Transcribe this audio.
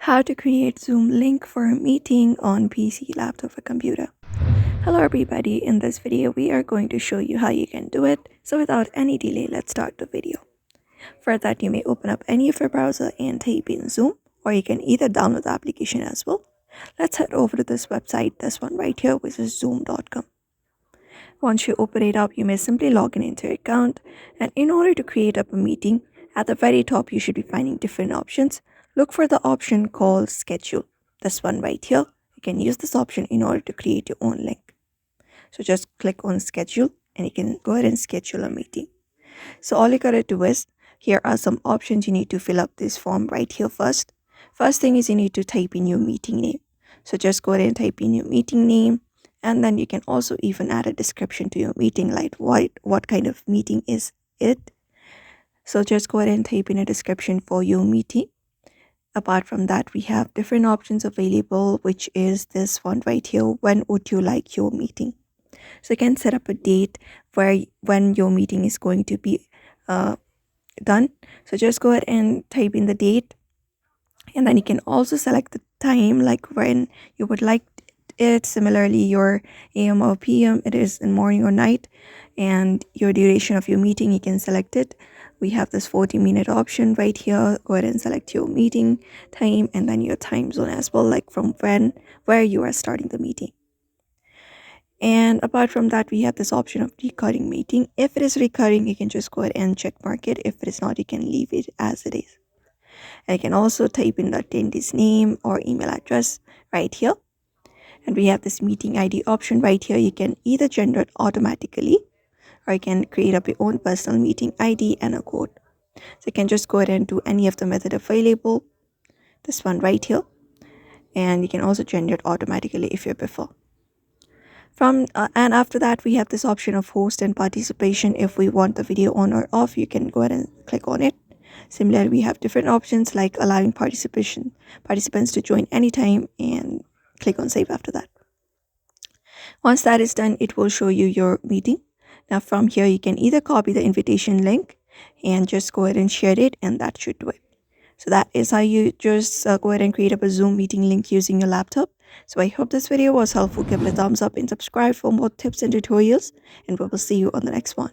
How to create Zoom link for a meeting on PC, laptop, or computer. Hello everybody, in this video we are going to show you how you can do it. So without any delay, let's start the video. For that, you may open up any of your browser and type in Zoom, or you can either download the application as well. Let's head over to this website, this one right here, which is zoom.com. Once you open it up, you may simply log in into your account, and in order to create up a meeting, at the very top you should be finding different options. Look for the option called schedule, this one right here. You can use this option in order to create your own link. So just click on schedule and you can go ahead and schedule a meeting. So all you gotta do is, here are some options. You need to fill up this form right here first. First thing is you need to type in your meeting name. So just go ahead and type in your meeting name, and then you can also even add a description to your meeting, like what kind of meeting is it. So just go ahead and type in a description for your meeting. Apart from that, we have different options available, which is this one right here. When would you like your meeting? So you can set up a date when your meeting is going to be done. So just go ahead and type in the date, and then you can also select the time, like when you would like it. Similarly, your AM or PM, it is in morning or night, and your duration of your meeting, you can select it. We have this 40-minute option right here. Go ahead and select your meeting time and then your time zone as well, like from where you are starting the meeting. And apart from that, we have this option of recurring meeting. If it is recurring, you can just go ahead and check mark it. If it is not, you can leave it as it is. And you can also type in the attendee's name or email address right here. And we have this meeting ID option right here. You can either generate automatically, or you can create up your own personal meeting ID and a code. So you can just go ahead and do any of the method available, this one right here. And you can also generate automatically if you prefer. And after that, we have this option of host and participation. If we want the video on or off, you can go ahead and click on it. Similarly, we have different options like allowing participants to join anytime, and click on save after that. Once that is done, it will show you your meeting. Now from here, you can either copy the invitation link and just go ahead and share it, and that should do it. So that is how you just go ahead and create up a Zoom meeting link using your laptop. So I hope this video was helpful. Give it a thumbs up and subscribe for more tips and tutorials, and we will see you on the next one.